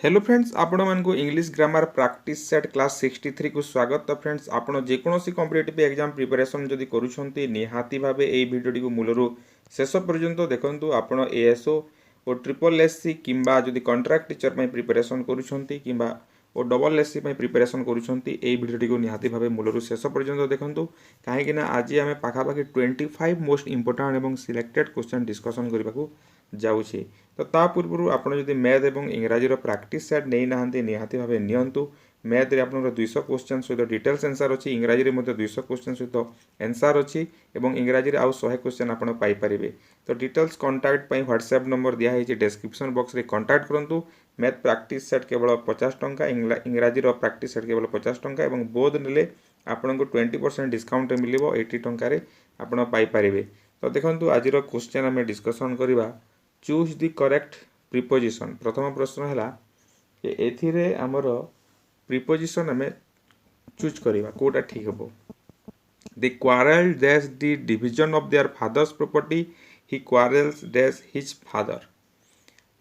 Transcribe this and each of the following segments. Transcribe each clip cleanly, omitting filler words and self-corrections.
Hello friends, आपण मानक English grammar practice set class 63 को स्वागत। तो फ्रेंड्स, आपण जेकोसी कॉम्पिटिटिव एग्जाम प्रिपरेशन जदि करूछंती निहाती भाबे एई वीडियो टी को मूलरू शेष पर्यंत देखंतु। आपण एएसओ और ट्रिपल एससी किंबा जदि कॉन्ट्रैक्ट टीचर पई प्रिपरेशन करूछंती किंबा और डबल एससी पई प्रिपरेशन करूछंती एई वीडियो टी को निहाती भाबे मूलरू शेष पर्यंत देखंतु। काहे कि ना आज आमे पाखा पाखी 25 मोस्ट इंपोर्टेंट एवं सिलेक्टेड क्वेश्चन डिस्कशन करबा को जाउछि। तो ता पूर्व आपण जदि मैथ एवं इंग्राजी प्रैक्टिस सेट नहीं नहांती निहाती भावे नियंतु। मैथ रे आपनकर 200 क्वेश्चन सहित डिटेल्स आंसर अछि, इंग्राजी रे मध्ये 200 क्वेश्चन सहित आंसर अछि एवं इंग्राजी रे आउ 100 क्वेश्चन आपण पाई परिबे। तो डिटेल्स कांटेक्ट पई व्हाट्सएप नंबर दिया है डिस्क्रिप्शन बॉक्स रे कांटेक्ट करंतु। मैथ प्रैक्टिस सेट केवल 50 टंका, इंग्राजी रो प्रैक्टिस सेट केवल 50 टंका एवं बोध नेले आपनको 20% डिस्काउंट मिलिबो 80 टंका रे आपण पाई परिबे। तो देखंतु आज रो क्वेश्चन हमें डिस्कशन करबा। Choose the correct preposition. प्रथम प्रश्न है कि एथिरे आमर प्रिपोजिशन आम चूज करवा कोटा ठीक हम। They quarrel dash the division of their father's property, he quarrels dash his father.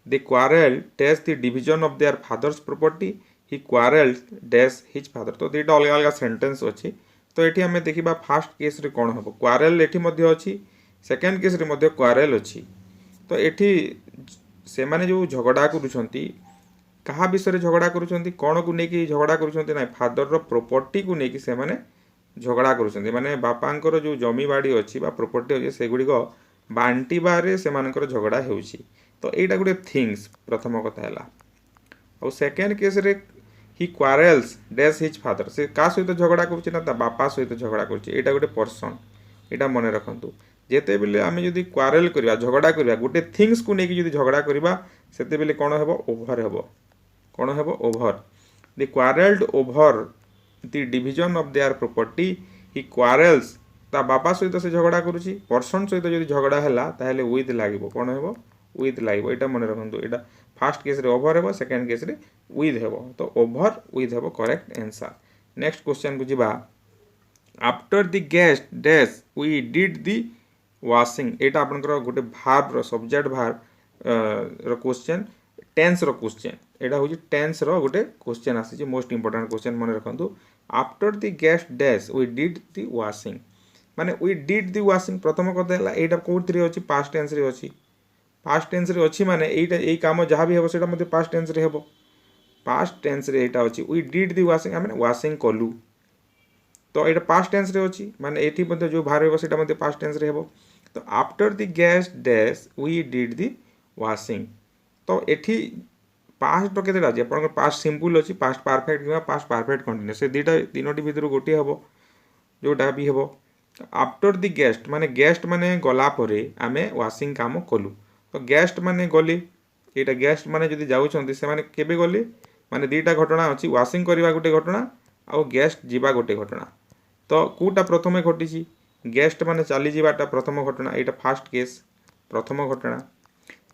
They quarrel dash the division of their father's property, he quarrels dash his father. तो दुईटा अलग अलग सेंटेंस अच्छी। तो ये आम देखा फास्ट केस रे कौन हम, क्वारेल एटी अच्छी, सेकेंड केस रे मध्य क्वारेल अच्छी। तो एठी से माने जो झगड़ा करुछंती कहा विषय झगड़ा करुछंती, कौन को लेकिन झगड़ा करुछंती ना, फादर रो प्रॉपर्टी को लेकिन से माने झगड़ा करुछंती। माने बापांकर जो जमी बाड़ी अच्छी बा प्रॉपर्टी अच्छी से गुडी को बांटी बारे से मानकर झगड़ा हेउची। तो एटा गुडे थिंग्स प्रथम कथा हैला। और सेकेंड केस रे ही क्वारेल्स डैश हिज फादर, से का सहित झगड़ा करुछि ना ता बापा सहित झगड़ा करुछि। एटा गुडे पर्सन, एटा मने रखंतु। जेते बेले आमे जदि क्वारेल करबा झगड़ा करबा गोटे थिंग्स को लेकिन जदि झगड़ा करबा सेते बेले कोन हेबो, ओभर हेबो। कोन हेबो, over. They quarrelled over the division of their property, he quarrels ता बापा सहित से झगड़ा करूची। पर्सन सहित जदि झगड़ा हैला ताहेले विथ लागिबो, कोन हेबो, विथ लागिबो। एटा मने रखंतु। एटा फर्स्ट केस रे ओभर हेबो, सेकंड केस रे विथ हेबो। तो ओभर विथ हेबो करेक्ट आंसर। नेक्स्ट क्वेश्चन को जिबा। After the guest dash we did the washing. एटा आपनकर गोटे भार्ब रो सब्जेक्ट भार्ब रो क्वेश्चन, टेंस रो क्वेश्चन। एटा होची टेंस रो गोटे क्वेश्चन आसी, मोस्ट इंपोर्टेंट क्वेश्चन मन रखंतु। After the guest dash we did the washing, माने वी डिड द वाशिंग। प्रथम कथा हैला एटा कोथि रे अछि, पास्ट टेंस रे अछि। पास्ट टेंस रे अछि माने एटा एई काम जहां भी हेबो सेटा मध्ये पास्ट टेंस रे हेबो। पास्ट टेंस रे एटा अछि, वी डिड द वाशिंग माने वाशिंग कलु। तो एटा पास्ट टेंस रे अछि माने एठी मध्ये जो भार हेबो सेटा मध्ये पास्ट टेंस रे हेबो। तो after the guest dash we did the washing. तो एठी पास्ट तो केतेटा अछि, आपन पास्ट सिंपल अछि, पास्ट परफेक्ट किबा पास्ट परफेक्ट कंटीन्यूअस, से दुईटा तीनोटी भितर गोटे हेबो जोटा भी हेबो। आफ्टर द गेस्ट माने गेस्ट माने गला परे आमे वाशिंग काम कलु। तो गेस्ट माने गले, एटा गेस्ट माने जदि जाउछंती से माने केबे गले, माने दुईटा घटना अछि, वाशिंग करबा गोटे घटना आ गेस्ट जीवा गोटे घटना। तो कोटा प्रथमे घटिछि, गेस्ट माने चली जीवाटा प्रथम घटना, एटा फास्ट केस प्रथम घटना।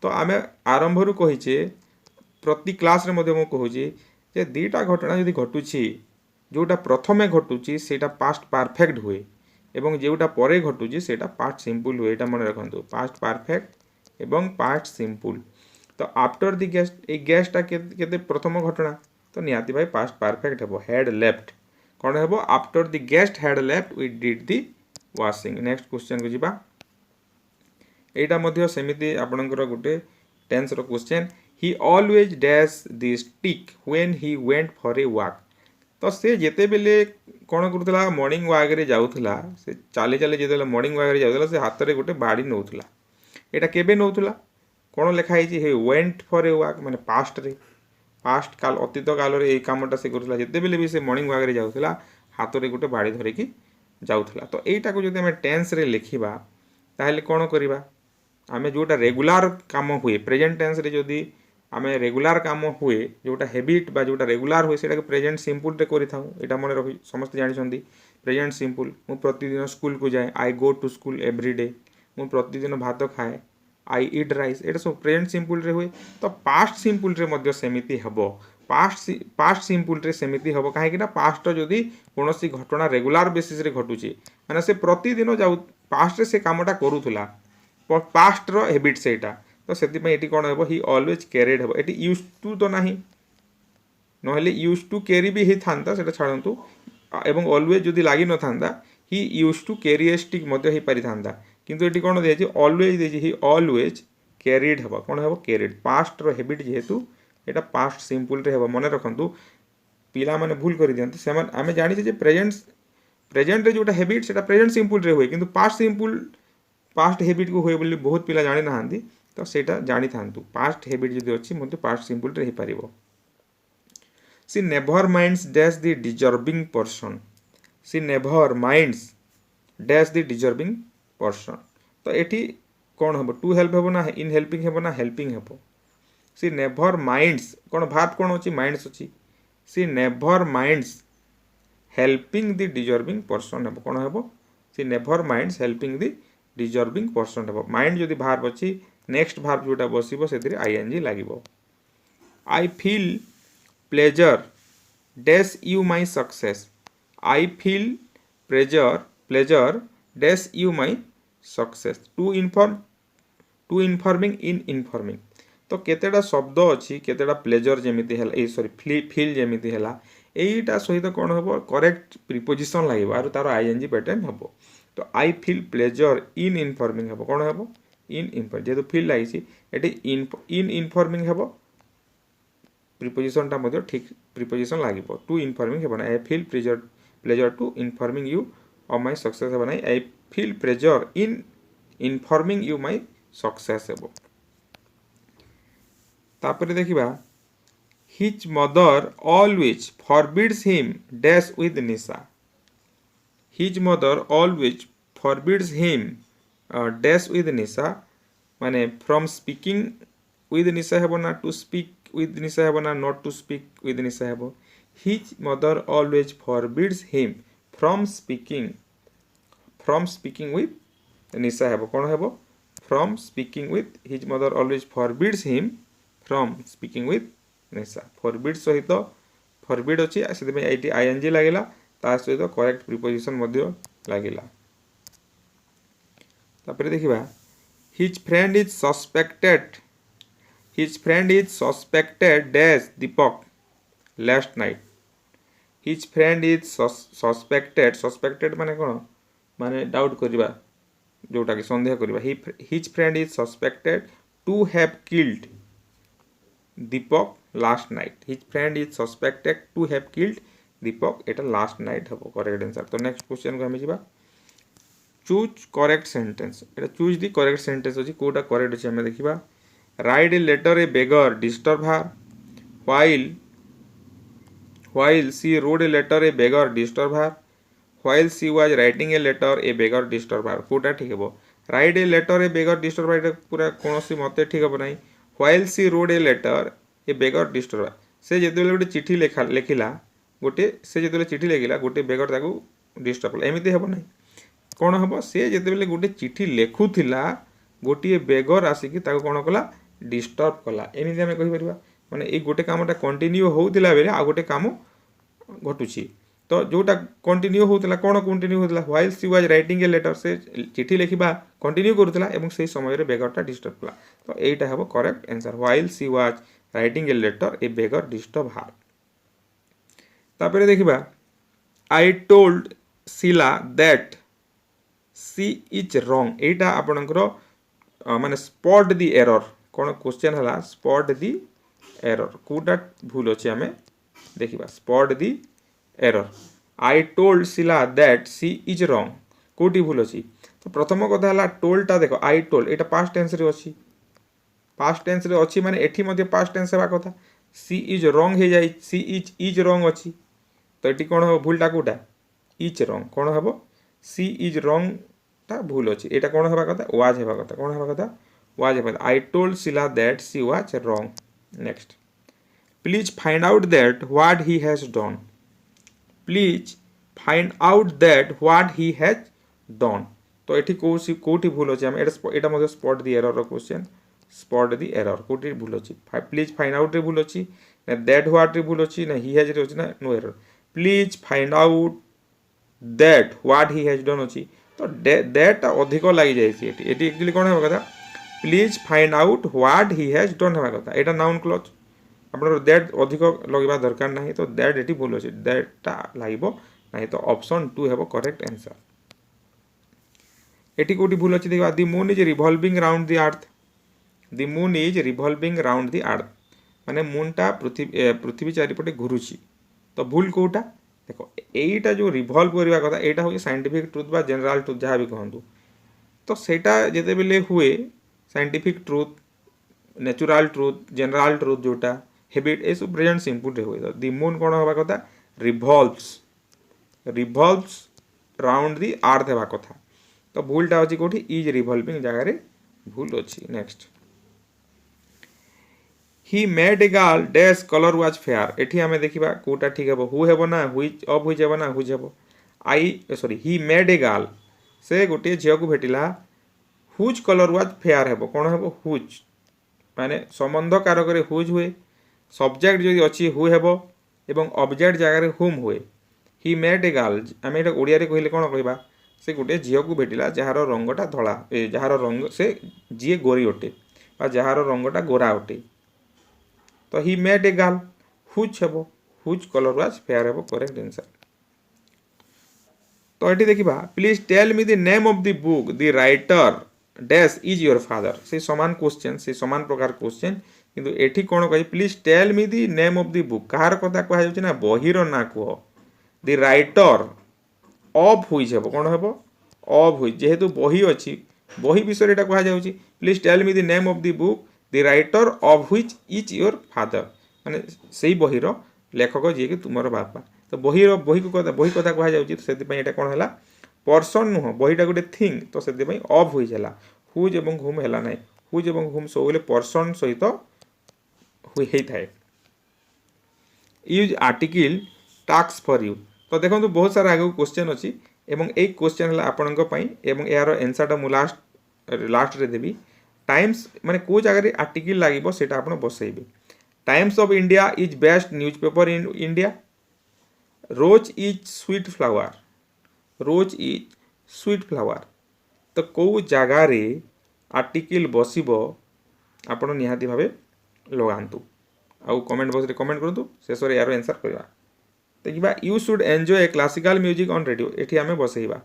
तो आमे आरंभ रु कहिचे प्रति क्लास रे मध्ये मो कहूची जे दुईटा घटना यदि घटुछि, जोटा प्रथमे घटुछि सेटा पास्ट परफेक्ट हुए एवं जोटा परे घटुछि सेटा पास्ट सिंपल हुए। एटा मन रखंतु, पास्ट परफेक्ट एवं पास्ट सिंपल। तो आफ्टर द गेस्ट, ए गेस्टा केते प्रथम घटना, तो निहाती भाई पास्ट परफेक्ट हेबो, हैड लेफ्ट। कोन हेबो, after the guest had left we did the washing. Next question को जिबा। एटा मध्ये सेमिति आपनकर गोटे टेंस रो question. He always dash the stick when he went for a walk. तो से जेते बेले कोन करथला, मॉर्निंग वॉक रे जाउथला, से चाली चाली जेते मॉर्निंग वॉक रे जाउथला से हाथ रे गोटे बाड़ी नउथला। एटा केबे नउथला, कोन लेखा हिची, हे वेंट फॉर ए वॉक माने पास्ट रे, पास्ट काल अतीत काल रे ए कामटा से करथला। जेते बेले भी से मॉर्निंग वॉक रे जाउथला हाथ रे गोटे बाड़ी धरे की जाउथला। तो एटा को जदि हम टेंस रे लिखिबा ताहेले कोन करिबा, आमे जोटा रेगुलर काम हुए प्रेजेंट टेंस रे जदि आमे रेगुलर काम हुए जोटा हैबिट बा जोटा रेगुलर हुए सेटा के प्रेजेंट सिंपल रे करि थाउ। एटा मने रखि समस्त जानि छथि। प्रेजेंट सिंपल, मु प्रतिदिन स्कूल को जाए, I go to school every day. मु प्रतिदिन भात खाए, आई ईट राइस। एटा सब प्रेजेंट सिंपल रे हुए। तो पास्ट सिंपल रे मध्ये सेमिति हबो, पास्ट सिंपल रे सेमिति हबो। काहे कि ना पास्ट जदि कोनोसी घटना रेगुलर बेसिस रे घटुची माने से प्रतिदिन जाउ पास्ट रे से कामटा करूथला, पास्ट रो हैबिट सेटा। तो सेति पे एटी कोन हेबो, ही ऑलवेज कैरिड हेबो। एटी यूज्ड टू तो नाही, नहले यूज टू कैरी भी ही था सेटा छाड़ू एवं ऑलवेज जदि लगी न था he used to carry a stick मध्य हो पारि था किंतु ये कौन दिखाई ऑलवेज देखिए ही ऑलवेज कैरिड हे कौन हे कैरिड पास्ट रो हैबिट जेहेतु एटा पास्ट सिंपल रे हे मन रखु पिला माने भूल कर दियंती से आम जानी जे प्रेजेंट रे जोटा हैबिट सेटा प्रेजेंट सिंपल रे हुए किंतु पास्ट सिंपल पास्ट हैबिट को हुए बोली बहुत पिला जानी ना तो सेटा जानी थांतु पास्ट हैबिट जदि अछि मते पास्ट सिंपल रे हे पारिबो she never minds dash the deserving person she never minds dash the deserving person तो एठी कौन हम टू हेल्प हेबो ना इन हेल्पिंग हेबो ना हेल्पिंग हेबो सी नेवर माइंड्स कौन भाव कौन अच्छी माइंड्स अच्छी she never minds helping the deserving person हेबो कौन हेबो she never minds helping the deserving person हेबो माइंड जदि भाव अच्छी नेक्स्ट भाव जोटा बसिबो सेतिरे आईएनजी लागिबो I feel pleasure dash you my success I feel pleasure dash you my success to informing in informing तो केतेटा शब्द अच्छी केतेटा प्लेजर जमीती है सॉरी फील जमीती है यहीटा सहित कौन हम करेक्ट प्रिपोजिशन लगे और तार आईएनजी पैटर्न हम तो आई फील प्लेजर इन इनफॉर्मिंग हम कौन हम इन इनफॉर्म जेहेतु फील लगी इन इनफॉर्मिंग हम प्रिपोजिशन टा ठीक प्रिपोजिशन लगे टू इनफॉर्मिंग हे I feel pleasure to informing you of my success हे ना I feel pleasure in informing you my success हे तापर देखिबा his mother always forbids him dash with Nisha his mother always forbids him dash with Nisha माने from speaking with Nisha हेबो ना to speak with Nisha हेबो ना not to speak with Nisha हेबो his mother always forbids him from speaking with Nisha हेबो कौन हेबो from speaking with his mother always forbids him from speaking with Nisha forbid सहित फॉरबिड अच्छी से ये आईएनजी लगे सहित करेक्ट प्रिपोजिशन लगे देखा his friend is suspected dash Deepak last night his friend is suspected माने कौन माने डाउट करवा जोटा कि संदेह करवा his friend is suspected to have killed Deepak last night his friend is suspected to have killed Deepak एटा लास्ट नाइट हम करेक्ट आंसर तो नेक्स्ट क्वेश्चन को हम जीवा चूज करेक्ट सेंटेंस एटा चूज दी करेक्ट सेंटेंस अछि कोटा करेक्ट अछि हम देखिबा right a letter a beggar disturb her while she wrote a letter a beggar disturb her while she was writing a letter a beggar disturb her कोटा ठीक हेबो write a letter a beggar disturb her पूरा कोनोसी मते ठीक हेबो नाही while she wrote a letter a beggar disturb her से जेतेबेले गोटे चिठी लेखिला गोटे से जेतेबेले चिठी लेखिला गोटे बेगर ताकू डिस्टर्ब कला एमिति हेबो नाही कौन हम से जेतेबेले गोटे चिठी लेखुथिला गोटे बेगर आसिकी ताकू कौन कला डिस्टर्ब कला एमिति आमे कहि परिबा माने ए गोटे कामटा कंटिन्यू होउतिला बेले आ गोटे काम घटुची तो जोटा कंटिन्यू होउतिला कोन कंटिन्यू होउतिला while she was writing a letter से चिठी लेखिबा कंटिन्यू करूतिला एवं से समय रे बेगरटा डिस्टर्ब कला तो एटा हेबो correct answer while she was writing a letter a beggar disturb her तापरे देखिबा I told Sheela that she is wrong एटा आपनकर माने स्पॉट द एरर कोन क्वेश्चन हला स्पॉट द एरर कोटा भूल अछि हमें देखिबा spot the error I told Sheela that she is wrong कोटी भूल अछि तो प्रथम कथा हला टोल्डटा देखो आई टोल्ड एटा पास्ट टेंस रे अछि पास्ट टेंस रे अछि माने एठी मध्ये पास्ट टेंस हेबा कथा सी इज रॉन्ग हे जाई सी इज रॉन्ग अछि तो एठी कोन हो भूलटा कोटा इज रॉन्ग कोन हेबो सी इज रॉन्ग ता भूल अछि एटा कोन हेबा कथा वाज हेबा कथा कोन हेबा कथा वाज हेबा I told Sheela that she was wrong next please find out that what he has done please find out that what he has done तो एठी कोठी भूल अछि हम एटा मध्ये स्पॉट द एरर रो क्वेश्चन स्पॉट द एरर कोठी भूल अछि प्लीज फाइंड आउट रे भूल अछि ना दैट व्हाट रे भूल अछि ना ही हैज रे अछि ना no error please find out that what he has done अछि तो दैट अधिक लागि जाय छि एठी एक्चुअली कोन हेबा कथा please find out what he has done हेबा कथा एटा नाउन क्लॉज आपनकर दैट अधिक लगवा दरकार नहीं तो दैट एटी भूल अछि दैटटा लागबो नहीं तो ऑप्शन 2 हेबो करेक्ट आंसर। एटी कोटी भूल अछि देखा the moon is revolving round the earth the moon is revolving round the earth माने मूनटा पृथ्वी चारिपटे घुरुची तो भूल कोटा देखो एटा जो रिवॉल्व करबा कथा एटा हो साइंटिफिक ट्रुथ बा जनरल ट्रुथ जहाँ भी कहंतु तो सेटा जेते बेले हुए scientific truth natural truth general truth जोटा हैबिट ए सब प्रेजेंट सिंपल रे हुए द मून कोन होबा कथा रिवॉल्व्स राउंड द अर्थ हेबा कथा तो भूलटा अछि कोठी इज रिवॉल्विंग जगह रे भूल अछि। Next he made a girl dash colour was fair एठी हमें देखिबा कोटा ठीक हेबो हु हेबो ना हुई अब होई जेबो ना हुई जेबो आई sorry he made a girl से गोटे झियो को भेटिला हुज कलर वाज फेयर हेबो कोन हेबो हुज माने संबंध कारक रे हुज हुए सब्जेक्ट जदि अछि हु हेबो एवं ऑब्जेक्ट जगह रे हुम हुए ही मेड ए गर्ल आमे एटा ओडिया रे कहिले कोन कहबा से गोटे झियो को भेटिला जहार रंगटा धला जहार रंग से जिए गोरी ओटे बा जहार रंगटा गोरा ओटे तो he made a girl whose हेबो हुज कलर वाज फेयर हेबो करेक्ट आंसर। तो ये देखा please tell me the name of the book the writer dash is your father से समान क्वेश्चन से समान प्रकार क्वेश्चन किंतु एठी कोन कहि please tell me the name of the book कहार कथा कहा जाउछि ना बहिर ना कह द राइटर ऑफ हुई हेबो कोन हेबो ऑफ हुई जेहेतु बही अछि बही विषय एटा कहा जाउछि please tell me the name of the book the writer of which is your father माने सेही बहिर लेखक जे कि तुमर बापा तो बही कथा कहा जाउछि से एटा कोन हला पर्सन नुह बहीटा गोटे थिंग तो से ऑफ हुई जाला हुज एवं हुम हला नै हुज एवं हुम सबले पर्सन सहित हुई हेई थाए। Use article task for you तो देखो बहुत सारा आगे क्वेश्चन अच्छी एवं एक क्वेश्चन है आपंक एवं यार आंसर मु लास्ट रे देवी टाइम्स माने को जगह आर्टिकल लगे से बसइबे Times of India is best newspaper in India rose is sweet flower rose is sweet flower तो कौ जगार आर्टिकल बसब आपण निहाती भावे लगातु आउ कमेंट बॉक्स रे कमेंट करूँ शेष यार आंसर करवा देखा you should enjoy a classical music on radio एठी आमे बसइबा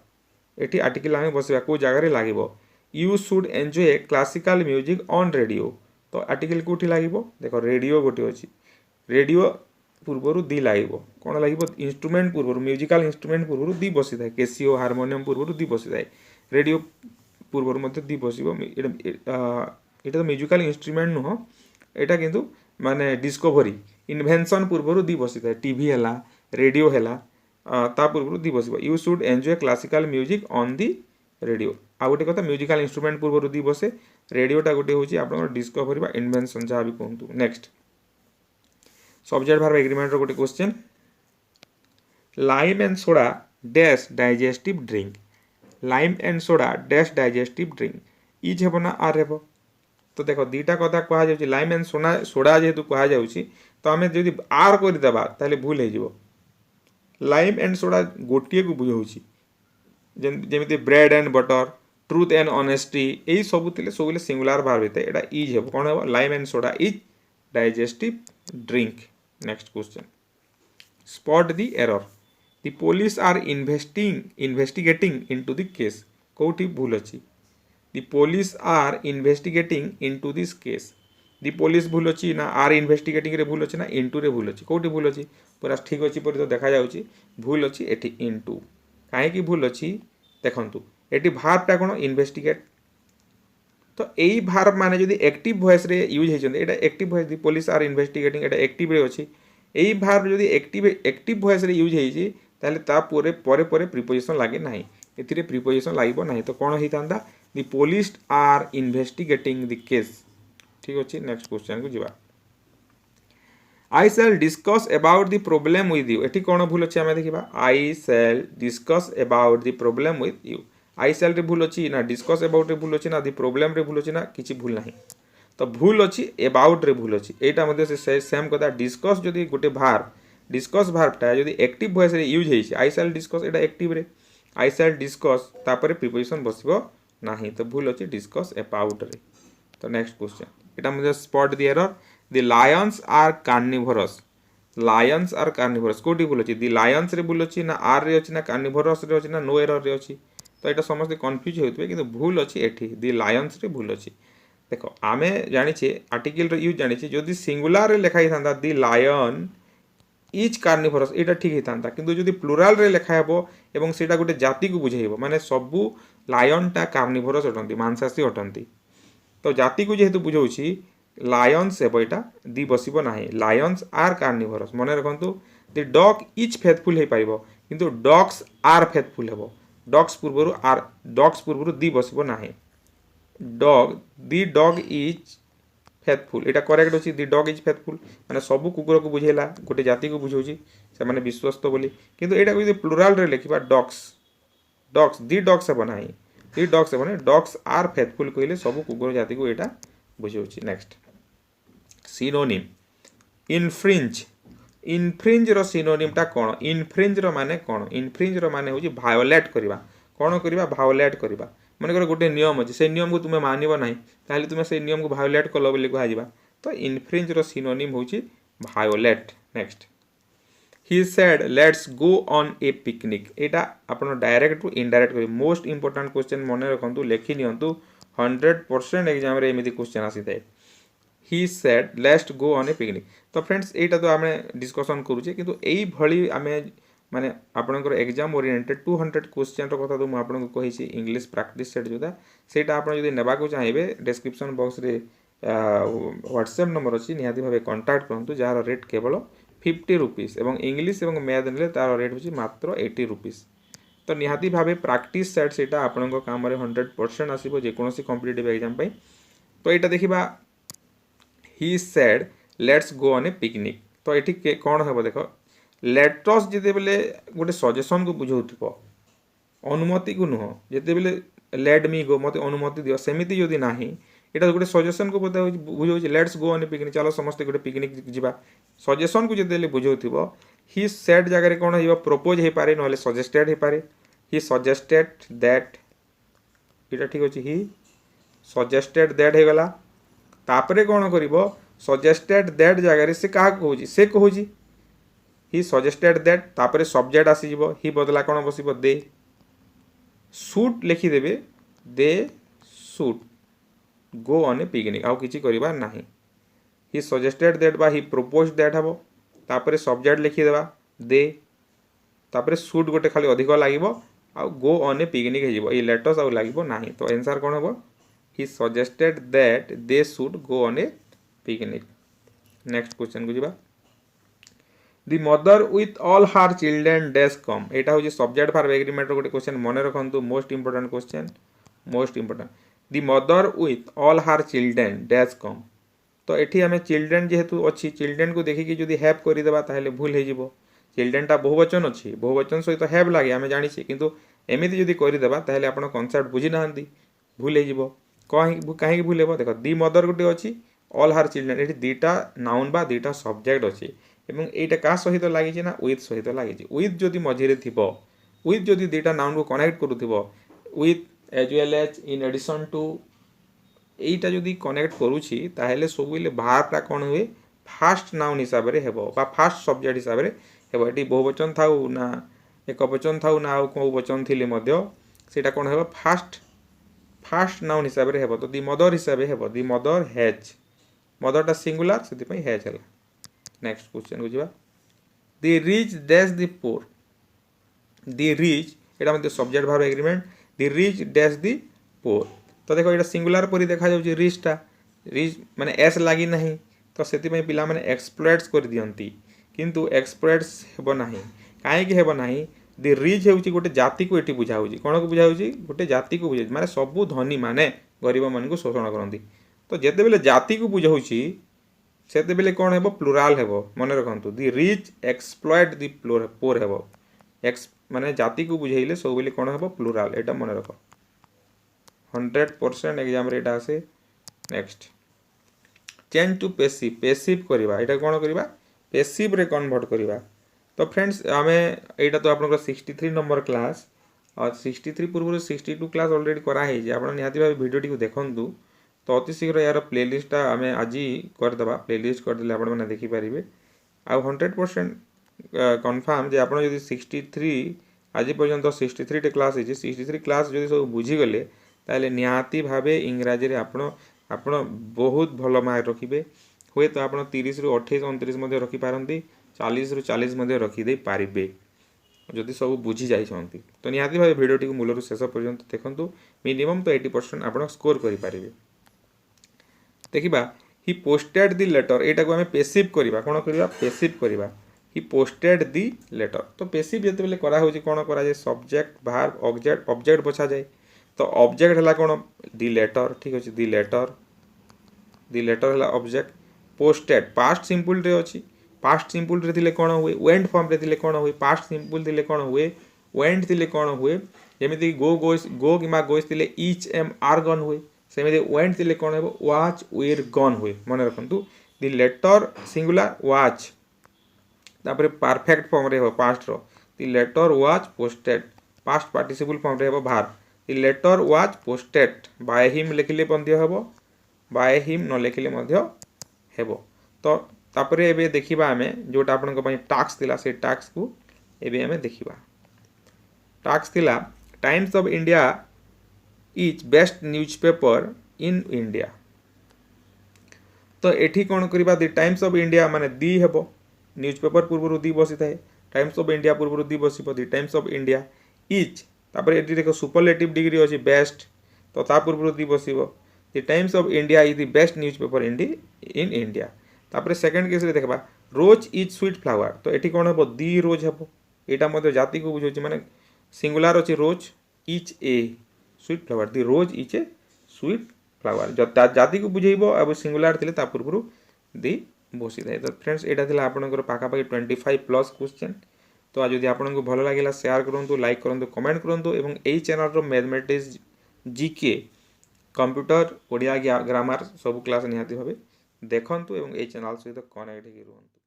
एठी आर्टिकल आमे बसइबा को जगार लागिबो you should enjoy a classical music on radio तो आर्टिकल कोठी लागिबो देखो रेडियो गोटे अछि रेडियो पूर्वर दी लगे कौन लगे इंस्ट्रुमेंट पूर्वर म्यूजिकल इंस्ट्रुमेंट पूर्वर दी बसी था केसिओ हारमोनियम पूर्वर दी बसी थाए रेडियो पूर्वर मध्य दी बसो ये तो म्यूजिकल इंस्ट्रुमेंट नुह यहाँ किंतु माने डिस्कवरी इन्वेंशन पूर्वर दी बसी थाए टीवी है रेडियो है ता पूर्वर दी बस you should enjoy classical music on the radio आ गोटे कथा म्यूजिकल इंस्ट्रुमेंट पूर्वर दी बसे रेडियोटा गोटे हूँ आप डिस्कवरी बा इन्वेंशन जहाँ भी कहतु। नेक्स्ट सब्जेक्ट भार्ब एग्रीमेंट गोटे question lime and soda dash digestive drink lime and soda dash digestive drink is हेब ना आर हेब तो देख दीटा कथा कह लाइम एंड सोडा जेहेतु कह तो आम जब आर करदेबा ताले भूल हो लाइम एंड सोडा गोटे को बुझाऊँ जमी bread and butter truth and honesty यही सब सब सिंगुलर भार्ब होता है यहाँ इज हेब कौन हे lime and soda is digestive drink. Next question spot the error the police are investigating into the case कोठी भूल अच्छी the police are investigating into this case the police भूल अच्छी ना आर इन्वेस्टिगेटिंग रे भूल अच्छी ना इनटू रे भूल अच्छी कोठी भूल अच्छी पूरा ठीक अच्छी पर तो देखा जाउची भूल अच्छी एठी इनटू कहीं भूल अच्छी देखंतु एटी भार्बटा कौन इन्वेस्टिगेट तो यही भार्ब माने जदि एक्टिव वॉइस रे यूज होइछन एटा active voice the police are investigating एटा एक्टिव रे अछि यही भार्ब जदि एक्टिव वॉइस रे यूज होइछि ताले ता परे प्रीपोजिशन लागे नाही एथिरे प्रीपोजिशन लागिबो नाही तो कोन होइतांदा the police are investigating the case ठीक अछि। नेक्स्ट क्वेश्चन को जिबा I shall discuss about the problem with you एठी कोन भूल अछि हमें देखिबा I shall discuss about the problem with you I shall रे भूल अच्छी ना डिस्कस अबाउट रे भूल अच्छी ना दी प्रॉब्लम रे भूल अच्छी ना किसी भूल ना तो भूल अच्छी अबाउट रे भूल अच्छी यहाँ मध्य से सेम कथा डिस्कस जदि गोटे भार्ब डिस्कस भार्बटा जदि एक्टिव वॉइस रे यूज होइछि आई सेल डिस्कस एटा एक्टिव रे आई सेल डिस्कस तापर प्रीपोजिशन बसिबो नाही तो भूल अच्छी डिस्कस अबाउट रे। तो नेक्स्ट क्वेश्चन यहाँ मध्य spot the error the lions are carnivorous lions are carnivorous कोटी भूल अच्छी दी लायंस रे भूल अच्छी ना आर रे अच्छी ना कार्निवोरस रे अच्छी ना नो एरर रे अच्छी तो यहाँ समस्त कन्फ्यूज होते कि भूल अच्छी एठी दी लायंस रे भूल अच्छी देख आम जाचे आर्टिकल यूज जाचे जदि सिंगुलर लिखाई था दी लायन इज कार्निवोरस यहाँ ठीक होता किंतु जदि प्लुराल रे लिखा हे एवं सेटा गोटे जाति को बुझेब माने सबू लायनटा कार्निवोरस अटंती मांसाशी अटंती तो जाति को जेहेतु बुझाऊँगी लायंस हे यहाँ दी बसब ना लायंस आर कार्निवोरस मन रखु दि डग इज फेथफुल हो पार किंतु डग्स आर फेथफुल हे डग्स पूर्व दी बसब ना dog the dog is faithful यहाँ करेक्ट अच्छी दि डग इज फेथफुल माने सबू कुकुर को बुझेला गोटे जाति को बुझाऊँगी से मैंने विश्वस्त बोली किंतु यहाँ जो प्लुराल रे लिखा डग्स डग्स दि डग्स हे ना दि डग्स हे डग्स आर फेथफुल कहले सब कुकुर जाति को यहाँ बुझाऊँगी नेक्स्ट सिनोनिम इनफ्रिंज इनफ्रिंज रो सिनोनिम टा कौन इनफ्रिंज रो माने कौन इनफ्रिंज रो माने होची भायोलेट करवा कौन करवा भायोलेट करवा मन कर गोटे नियम अच्छे से नियम को तुम्हें मानव ना ताहले तुम्हें से नियम को भायोलेट कल बोली कह तो इनफ्रिंज रो सिनोनिम होची violate next he said let's go on a picnic यहाँ आप डायरेक्ट टू इनडायरेक्ट कर मोस्ट इंपोर्टेंट क्वेश्चन मन रखु लिखि नियंतु 100% एग्जाम रे एमती क्वेश्चन आसी थाए he said let's go on a picnic तो फ्रेंड्स यहाँ तो आम डिस्कसन करुचे किंतु यही भली आम माने आपनकर एग्जाम ओरिएंटेड 200 क्वेश्चन कथा तो मुझे कही इंग्लिश प्रैक्टिस सेट जोटा से आपड़ी नेबा चाहिए डिस्क्रिप्शन बॉक्स रे व्हाट्सएप नंबर अच्छी निहाती भाव कंटाक्ट करूँ जार रेट केवल 50 रुपीज एवं इंग्लिश और मैथ ने तार रेट हूँ मात्र 80 रुपीज तो निहाती भाव प्रैक्टिस सेट से आपण काम 100% आसो जेकोसी कॉम्पिटिटिव एग्जाम तो यहाँ देखा he said let's go on a picnic तो ये कौन हे देख लेटस जिते बेले गोटे सजेसन को बुझाऊ अनुमति को नुह जिते बेले लेट मी गो मत अनुमति दियो सेमिति जदि ना यहाँ गोटे सजेसन को बुझाऊ let's go on a picnic चलो समस्ते गोटे पिकनिक जावा सजेसन को जिते बुझाऊ ही सेड जगह कौन हो प्रपोज हो पारे ना सजेस्टेड हो पारे ही सजेस्टेड दैट यहाँ ठीक अच्छे ही सजेस्टेड दैट हो गला तापरे कौन कर सजेस्टेड दैट जगह से क्या कहूँ से कहूँ ही सजेस्टेड दैट तापरे सब्जेक्ट आसीज ही बदला कौन बस दे सुट लिखिदेवे they should go on a picnic आउ किछि करिबा नाही ही सजेस्टेड दैट बा ही प्रपोज दैट हबो तापरे सब्जेक्ट लिखिदेवा दे तापरे सुट गोटे खाली अधिक लागिबो आउ गो ऑन ए पिकनिक हे जिवो ए लेटस आउ लागिबो नाही तो आंसर कोन हबो ही suggested that they should go on a picnic next question को जिबा दी मदर विथ ऑल हार चिल्ड्रेन डैश कम यहाँ हूँ सब्जेक्ट फॉर एग्रीमेंट गोटे क्वेश्चन मन रखु most important question most important the mother with all हार चिल्ड्रेन डैश कम तो ये आम चिल्ड्रेन जेहेतु अच्छी चिल्ड्रेन को देखिकी जदि हैव करदे भूल हो चिल्ड्रेन बहुवचन अच्छी बहुवचन सहित हैव लगे आम जानी किंतु एमती जदि करदे ताहले आप कनसेप्ट बुझी ना भूल हो कहीं भूल हो देख दी मदर गोटे अच्छी ऑल हार चिल्ड्रेन ये दीटा नाउन बा दीटा सब्जेक्ट अच्छी एवं यहाँ क्या सहित लगी ना विथ सहित लगी विथ जदि मझे थी विथ जदि दीटा नाउन को कनेक्ट करूँ with as well as in addition to यहीटा जदि कनेक्ट करुँची ताहले सब बाहरटा कौन हुए फास्ट नाउन हिसाब से हेबो बा फास्ट सब्जेक्ट हिसाब से हेबो ये बहुवचन थाउ ना एक वचन थाउ ना आउ कौ वचन थिले मध्य सेटा कौन हेबो फास्ट नाउन हिसाब से हेबो तो दी मदर हिसाब से हेबो दी मदर हैज मदरटा सिंगुलर से हैज है नेक्स्ट क्वेश्चन को जावा दी रिच डैश दी पोर दी रिच यहाँ मतलब सब्जेक्ट भाव एग्रीमेंट दी रिच डैश दी पोर तो देखो ये सिंगुलर परी देखा जाऊँ रिचटा रिच माने एस लगी ना तो से पिला माने एक्सप्लॉइट्स कर दियंती किंतु एक्सप्लॉइट्स हेबो नाही काहेकि हेबो नाही दी रिच होउची गोटे जाति को एटी बुझाउची कोन को बुझाउची गोटे जाति को बुझाउची माने सबु धनी माने गरीब मान को शोषण करती तो जेते बेले जाति को बुझाउची सेते बेले कौन हेबो प्लुराल हेबो मन रखंतु दी रिच एक्सप्लॉइट दी पोर हेबो एक्स माने जाति को बुझाइले सब बेले कौन हेबो प्लुराल एटा मन रख 100% एग्जाम रे एटा आसे next change to passive passive करबा एटा कोन करबा पेसिव रे कन्वर्ट करबा तो फ्रेंड्स आमे एटा तो आपन 63 नंबर क्लास और 63 पूर्व 62 क्लास ऑलरेडी करा है जे आपन निहाती भाबे वीडियो टी को देखंतु तो अति शीघ्र यार प्लेलिस्टा आम आज करदे प्लेलिस्ट करदे आपने देखिपारे आ 100% कन्फर्म जे आप 63 आज पर्यंत 63 क्लास है 63 क्लास जो सब बुझीगले ताले निहाती भावे इंग्राजी रे आपण बहुत भल मार्क रखिए हुए तो आप 30 रु 28 29 रखिपारती 40 रु 40 रखिदे पारे जदि सब बुझी जाइछन्ति तो निहाती भावे भिडियोटी को मूलर शेष पर्यंत देखंतु मिनिमम तो 80% आप स्कोर करें। देखा हि पोस्टेड दि लेटर यहाँ को आम पेसिव करवा कौन करवा पेसिव करवा हि पोस्टेड दि लेटर तो पेसिव जिते बेले करा कौन कराए सब्जेक्ट भार्ब ऑब्जेक्ट ऑब्जेक्ट बछा जाए तो ऑब्जेक्ट है कौन दि लेटर ठीक अच्छे दि लेटर है ऑब्जेक्ट पोस्टेड पास्ट सिंपल रे अच्छी पास्ट सिंपल रे थिले कौन हुए वेंट फॉर्म रे थिले कौन हुए पास्ट सिंपल थिले कौन हुए वेंट थिले कौन हुए जमीती गो कि गोइस थिले इच एम आर गन हुए सेमती वेंट थिले कौन हो वाच वेर गन हुए मन रखु दि लेटर सिंगुलर वाच तापर परफेक्ट फॉर्म रे हो पास्ट रो the letter was posted past participle form रे हो verb the letter was posted by him लिखिले बंध्य हेबो बाय हिम न लिखिले मध्य हेबो तो तापर एबे देखिबा आमे जोटा आपन को पई टास्क थिला से टास्क को एबे आमे देखिबा टास्क थिला times of India is best newspaper in India तो एठी कौन करबा दि टाइम्स ऑफ इंडिया माने दी हेबो न्यूज़पेपर पूर्व दी बसी थाए टाइम्स ऑफ इंडिया पूर्व दी बसिबो the Times of India is तापर एठी देखो सुपरलेटिव डिग्री अछि बेस्ट तो ता पूर्व दी बसिबो the Times of India is the best newspaper in India तापर सेकंड केस रे देखबा रोज इज स्वीट फ्लावर तो एठी कौन हेबो दी रोज हेबो एटा मते जाति को बुझोछि माने सिंगुलर अछि rose is a sweet flower the rose is a sweet flower जाति को बुझेब अब सिंगुलर थे पूर्व दी बसी थाए तो फ्रेंड्स यहाँ था आपंकर पाखापाखि 25+ क्वेश्चन तो आज जब आपको भल लगे शेयर करूँ लाइक करूँ कमेंट करूँ और यही channel mathematics GK computer Odia grammar सब क्लास निहाती भाव देखूँ और यही चैनल सहित कनेक्ट रुहतु।